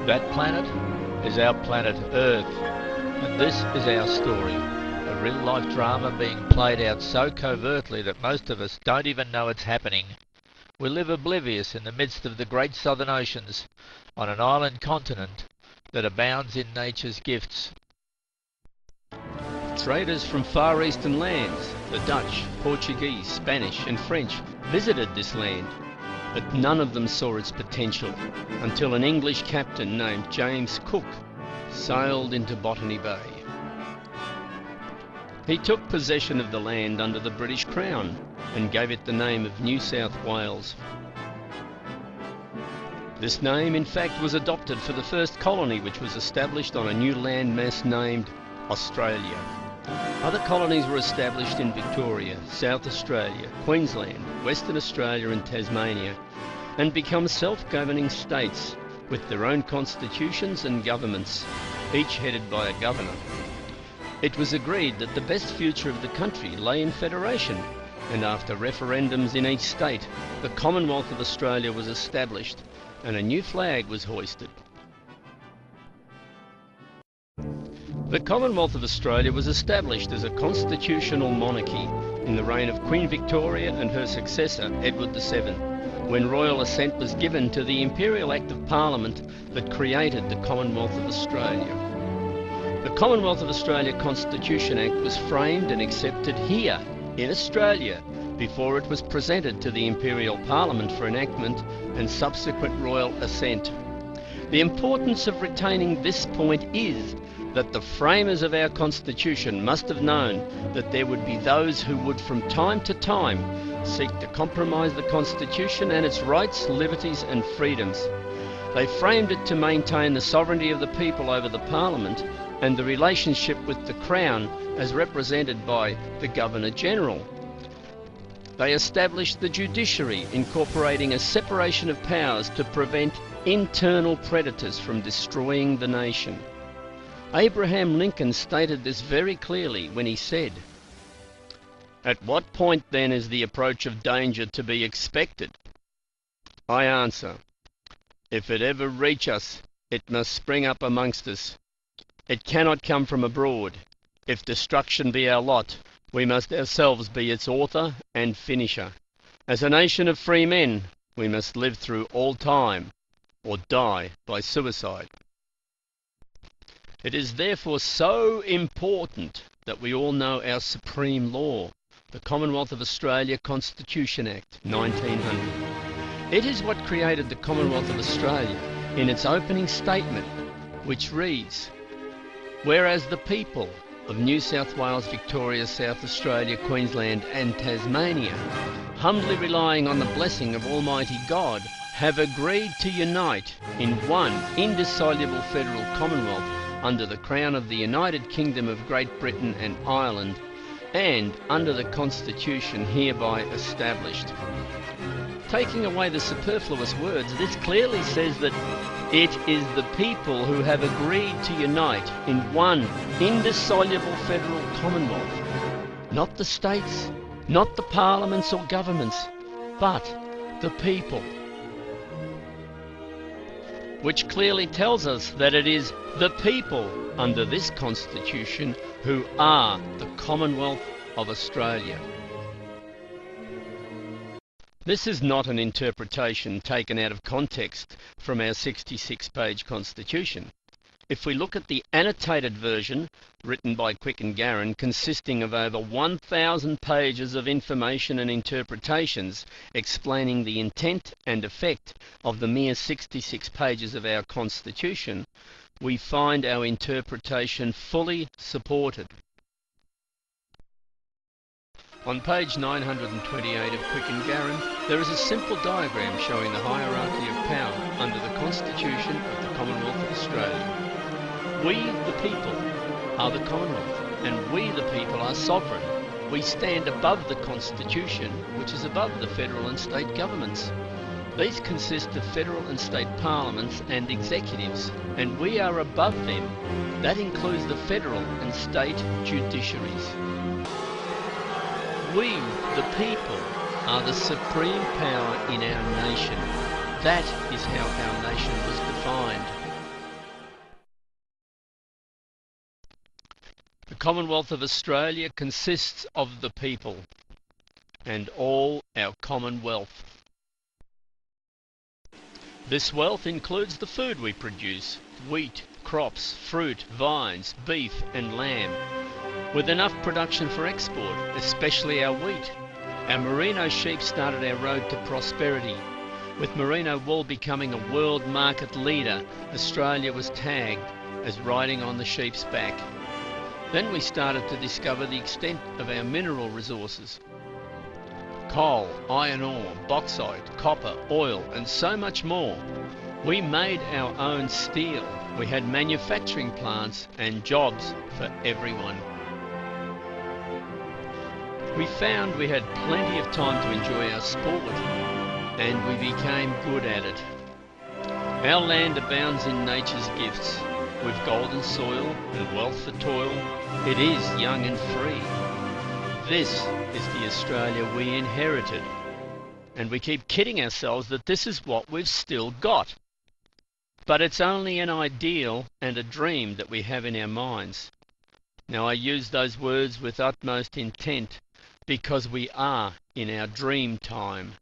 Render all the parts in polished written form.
That planet is our planet Earth, and this is our story. A real-life drama being played out so covertly that most of us don't even know it's happening. We live oblivious in the midst of the great southern oceans, on an island continent that abounds in nature's gifts. Traders from Far Eastern lands, the Dutch, Portuguese, Spanish and French, visited this land, but none of them saw its potential until an English captain named James Cook sailed into Botany Bay. He took possession of the land under the British Crown and gave it the name of New South Wales. This name, in fact, was adopted for the first colony, which was established on a new landmass named Australia. Other colonies were established in Victoria, South Australia, Queensland, Western Australia and Tasmania, and become self-governing states with their own constitutions and governments, each headed by a governor. It was agreed that the best future of the country lay in federation, and after referendums in each state, the Commonwealth of Australia was established and a new flag was hoisted. The Commonwealth of Australia was established as a constitutional monarchy in the reign of Queen Victoria and her successor, Edward VII, when royal assent was given to the Imperial Act of Parliament that created the Commonwealth of Australia. The Commonwealth of Australia Constitution Act was framed and accepted here, in Australia, before it was presented to the Imperial Parliament for enactment and subsequent royal assent. The importance of retaining this point is that the framers of our Constitution must have known that there would be those who would from time to time seek to compromise the Constitution and its rights, liberties and freedoms. They framed it to maintain the sovereignty of the people over the Parliament and the relationship with the Crown as represented by the Governor-General. They established the judiciary, incorporating a separation of powers to prevent internal predators from destroying the nation. Abraham Lincoln stated this very clearly when he said, "At what point then is the approach of danger to be expected? I answer, if it ever reach us, it must spring up amongst us. It cannot come from abroad. If destruction be our lot, we must ourselves be its author and finisher. As a nation of free men, we must live through all time, or die by suicide." It is therefore so important that we all know our supreme law, the Commonwealth of Australia Constitution Act 1900. It is what created the Commonwealth of Australia in its opening statement, which reads, "Whereas the people of New South Wales, Victoria, South Australia, Queensland and Tasmania, humbly relying on the blessing of Almighty God, have agreed to unite in one indissoluble federal Commonwealth under the Crown of the United Kingdom of Great Britain and Ireland, and under the Constitution hereby established." Taking away the superfluous words, this clearly says that it is the people who have agreed to unite in one indissoluble federal Commonwealth. Not the states, not the parliaments or governments, but the people. Which clearly tells us that it is the people under this Constitution who are the Commonwealth of Australia. This is not an interpretation taken out of context from our 66-page Constitution. If we look at the annotated version, written by Quick and Garron, consisting of over 1,000 pages of information and interpretations explaining the intent and effect of the mere 66 pages of our Constitution, we find our interpretation fully supported. On page 928 of Quick and Garron, there is a simple diagram showing the hierarchy of power under the Constitution of the Commonwealth of Australia. We, the people, are the Commonwealth, and we, the people, are sovereign. We stand above the Constitution, which is above the federal and state governments. These consist of federal and state parliaments and executives, and we are above them. That includes the federal and state judiciaries. We, the people, are the supreme power in our nation. That is how our nation was defined. Commonwealth of Australia consists of the people and all our common wealth. This wealth includes the food we produce, wheat, crops, fruit, vines, beef and lamb, with enough production for export, especially our wheat. Our merino sheep started our road to prosperity. With merino wool becoming a world market leader, Australia was tagged as riding on the sheep's back. Then we started to discover the extent of our mineral resources. Coal, iron ore, bauxite, copper, oil and so much more. We made our own steel. We had manufacturing plants and jobs for everyone. We found we had plenty of time to enjoy our sport, and we became good at it. Our land abounds in nature's gifts. With golden soil and wealth for toil, it is young and free. This is the Australia we inherited, and we keep kidding ourselves that this is what we've still got. But it's only an ideal and a dream that we have in our minds. Now I use those words with utmost intent, because we are in our dream time.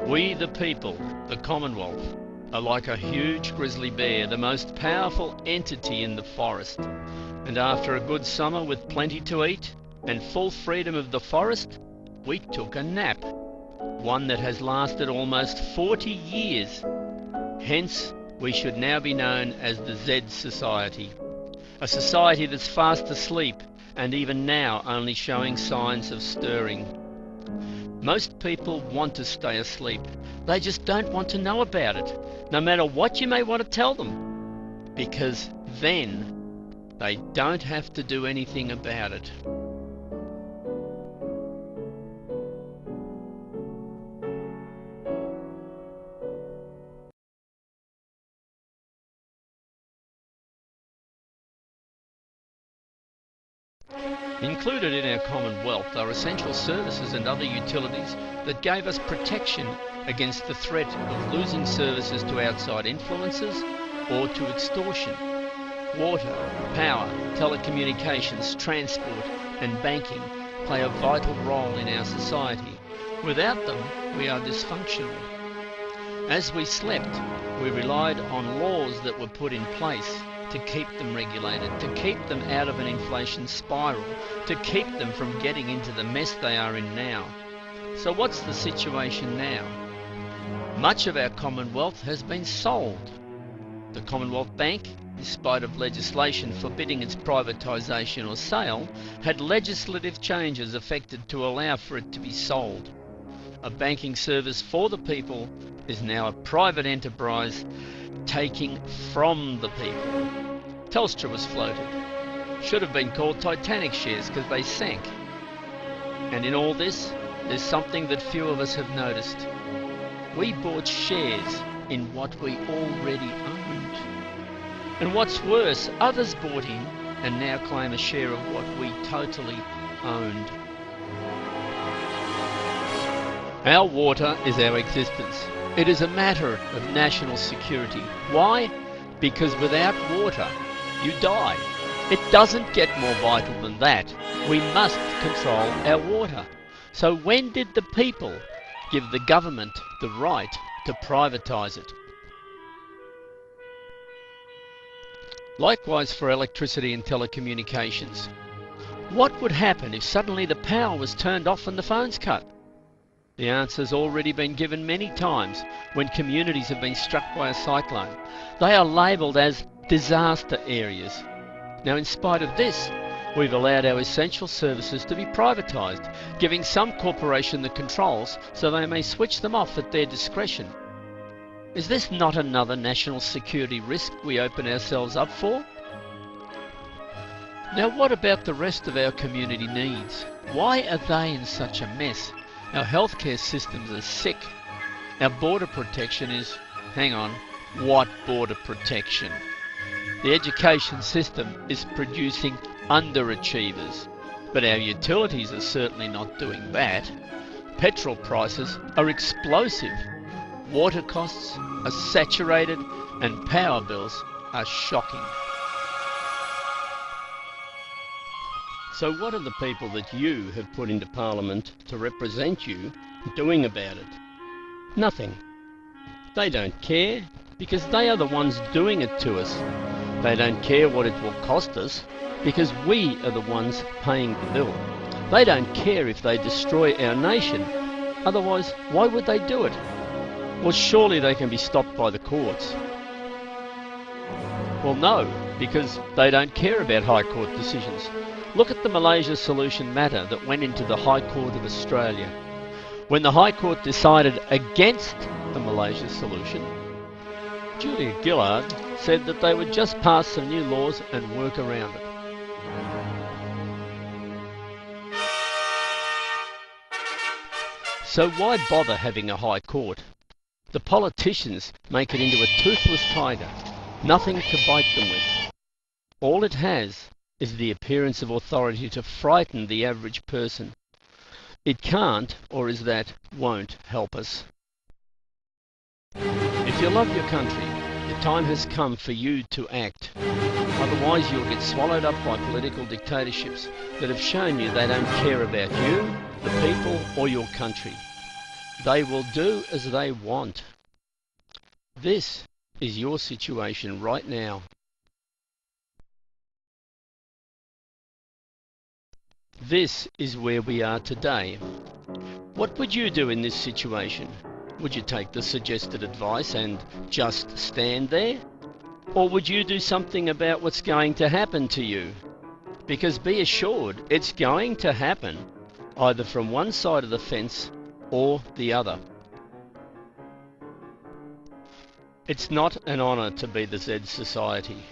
We the people, the Commonwealth, are like a huge grizzly bear, the most powerful entity in the forest. And after a good summer with plenty to eat and full freedom of the forest, we took a nap, one that has lasted almost 40 years. Hence, we should now be known as the Z Society. A society that's fast asleep and even now only showing signs of stirring. Most people want to stay asleep. They just don't want to know about it, no matter what you may want to tell them, because then they don't have to do anything about it. Included in our Commonwealth are essential services and other utilities that gave us protection against the threat of losing services to outside influences or to extortion. Water, power, telecommunications, transport and banking play a vital role in our society. Without them, we are dysfunctional. As we slept, we relied on laws that were put in place to keep them regulated, to keep them out of an inflation spiral, to keep them from getting into the mess they are in now. So what's the situation now? Much of our Commonwealth has been sold. The Commonwealth Bank, in spite of legislation forbidding its privatisation or sale, had legislative changes effected to allow for it to be sold. A banking service for the people is now a private enterprise taking from the people. Telstra was floated. Should have been called Titanic shares because they sank. And in all this, there's something that few of us have noticed. We bought shares in what we already owned. And what's worse, others bought in and now claim a share of what we totally owned. Our water is our existence. It is a matter of national security. Why? Because without water, you die. It doesn't get more vital than that. We must control our water. So when did the people give the government the right to privatise it? Likewise for electricity and telecommunications. What would happen if suddenly the power was turned off and the phones cut? The answer's already been given many times when communities have been struck by a cyclone. They are labelled as disaster areas. Now, in spite of this, we've allowed our essential services to be privatised, giving some corporation the controls so they may switch them off at their discretion. Is this not another national security risk we open ourselves up for? Now, what about the rest of our community needs? Why are they in such a mess? Our healthcare systems are sick. Our border protection is... hang on, what border protection? The education system is producing underachievers, but our utilities are certainly not doing that. Petrol prices are explosive. Water costs are saturated and power bills are shocking. So what are the people that you have put into Parliament to represent you doing about it? Nothing. They don't care, because they are the ones doing it to us. They don't care what it will cost us, because we are the ones paying the bill. They don't care if they destroy our nation. Otherwise, why would they do it? Well, surely they can be stopped by the courts. Well, no, because they don't care about High Court decisions. Look at the Malaysia solution matter that went into the High Court of Australia. When the High Court decided against the Malaysia solution, Julia Gillard said that they would just pass some new laws and work around it. So why bother having a High Court? The politicians make it into a toothless tiger, nothing to bite them with. All it has is the appearance of authority to frighten the average person. It can't, or is that, won't help us. If you love your country, the time has come for you to act. Otherwise you'll get swallowed up by political dictatorships that have shown you they don't care about you, the people, or your country. They will do as they want. This is your situation right now. This is where we are today. What would you do in this situation? Would you take the suggested advice and just stand there? Or would you do something about what's going to happen to you? Because be assured, it's going to happen, either from one side of the fence or the other. It's not an honour to be the Z Society,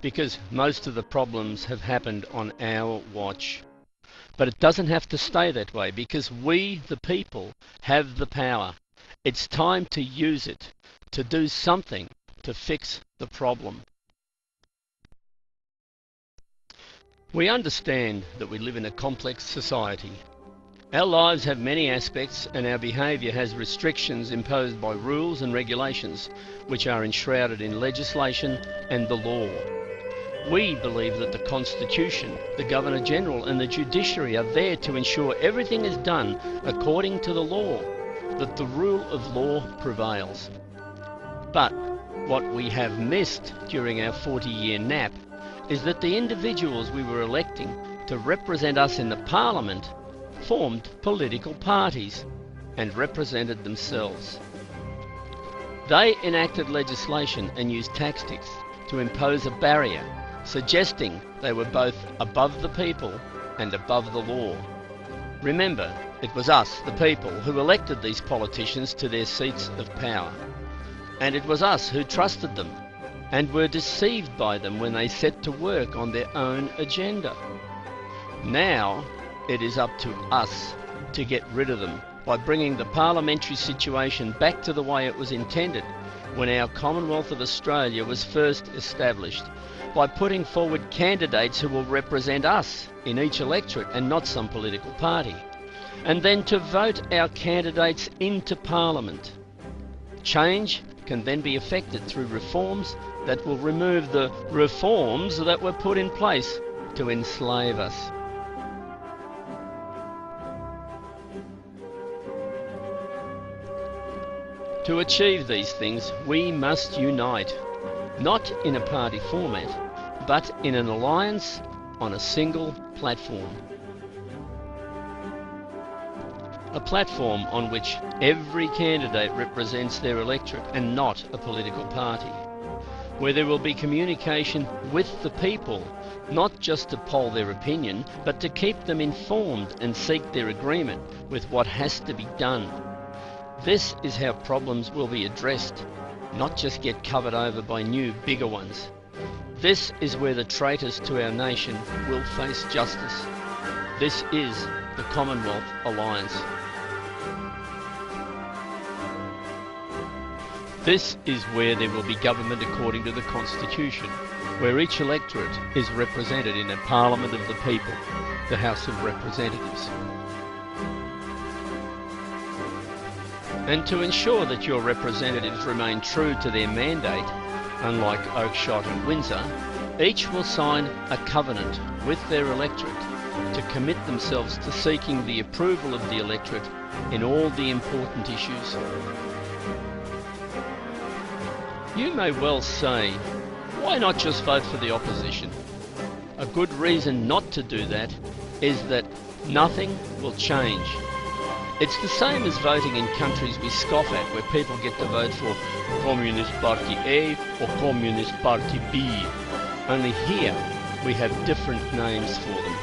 because most of the problems have happened on our watch. But it doesn't have to stay that way, because we, the people, have the power. It's time to use it, to do something to fix the problem. We understand that we live in a complex society. Our lives have many aspects, and our behaviour has restrictions imposed by rules and regulations, which are enshrouded in legislation and the law. We believe that the Constitution, the Governor-General and the Judiciary are there to ensure everything is done according to the law, that the rule of law prevails. But what we have missed during our 40-year nap is that the individuals we were electing to represent us in the Parliament formed political parties and represented themselves. They enacted legislation and used tactics to impose a barrier, suggesting they were both above the people and above the law. Remember, it was us, the people, who elected these politicians to their seats of power. And it was us who trusted them and were deceived by them when they set to work on their own agenda. Now, it is up to us to get rid of them by bringing the parliamentary situation back to the way it was intended when our Commonwealth of Australia was first established, by putting forward candidates who will represent us in each electorate and not some political party, and then to vote our candidates into Parliament. Change can then be effected through reforms that will remove the reforms that were put in place to enslave us. To achieve these things, we must unite, not in a party format, but in an alliance on a single platform. A platform on which every candidate represents their electorate and not a political party, where there will be communication with the people, not just to poll their opinion, but to keep them informed and seek their agreement with what has to be done. This is how problems will be addressed, not just get covered over by new, bigger ones. This is where the traitors to our nation will face justice. This is the Commonwealth Alliance. This is where there will be government according to the Constitution, where each electorate is represented in a Parliament of the people, the House of Representatives. And to ensure that your representatives remain true to their mandate, Unlike Oakshott and Windsor, each will sign a covenant with their electorate to commit themselves to seeking the approval of the electorate in all the important issues. You may well say, why not just vote for the opposition? A good reason not to do that is that nothing will change. It's the same as voting in countries we scoff at, where people get to vote for Communist Party A or Communist Party B. Only here we have different names for them.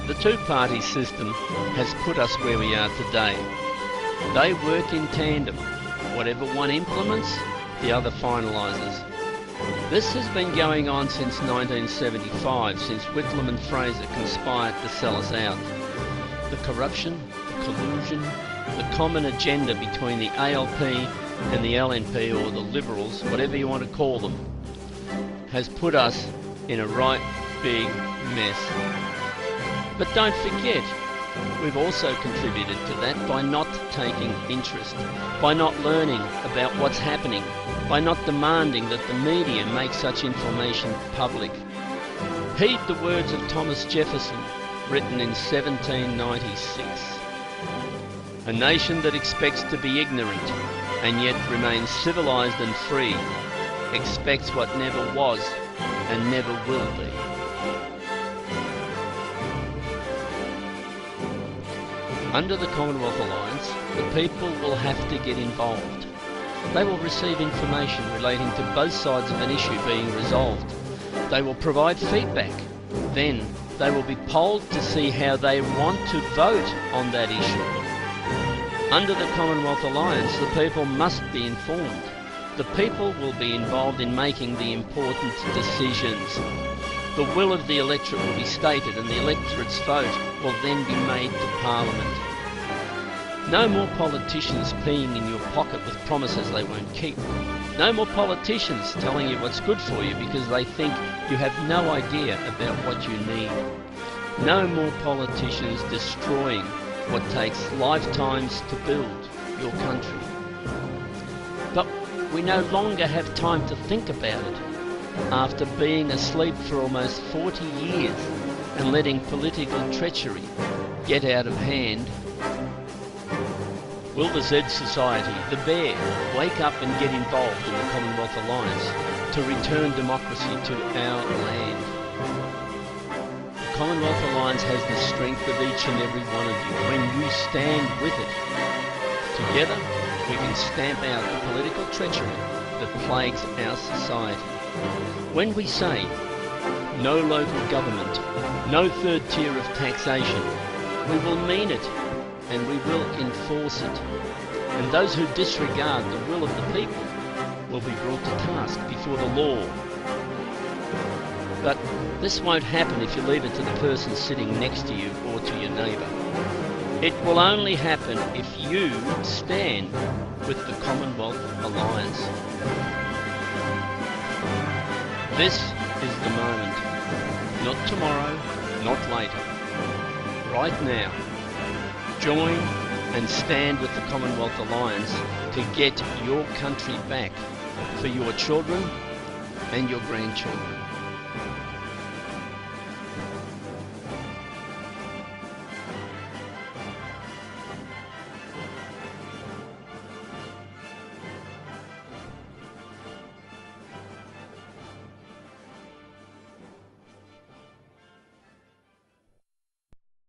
The two-party system has put us where we are today. They work in tandem. Whatever one implements, the other finalises. This has been going on since 1975, since Whitlam and Fraser conspired to sell us out. The corruption, the collusion, the common agenda between the ALP and the LNP, or the Liberals, whatever you want to call them, has put us in a right big mess. But don't forget, we've also contributed to that by not taking interest, by not learning about what's happening, by not demanding that the media make such information public. Heed the words of Thomas Jefferson, written in 1796. A nation that expects to be ignorant and yet remains civilized and free expects what never was and never will be. Under the Commonwealth Alliance, the people will have to get involved. They will receive information relating to both sides of an issue being resolved. They will provide feedback. Then they will be polled to see how they want to vote on that issue. Under the Commonwealth Alliance, the people must be informed. The people will be involved in making the important decisions. The will of the electorate will be stated, and the electorate's vote will then be made to Parliament. No more politicians peeing in your pocket with promises they won't keep. No more politicians telling you what's good for you because they think you have no idea about what you need. No more politicians destroying what takes lifetimes to build your country. But we no longer have time to think about it. After being asleep for almost 40 years and letting political treachery get out of hand, will the Z Society, the Bear, wake up and get involved in the Commonwealth Alliance to return democracy to our land? The Commonwealth Alliance has the strength of each and every one of you when you stand with it. Together, we can stamp out the political treachery that plagues our society. When we say no local government, no third tier of taxation, we will mean it and we will enforce it. And those who disregard the will of the people will be brought to task before the law. But this won't happen if you leave it to the person sitting next to you or to your neighbour. It will only happen if you stand with the Commonwealth Alliance. This is the moment. Not tomorrow, not later. Right now. Join and stand with the Commonwealth Alliance to get your country back for your children and your grandchildren.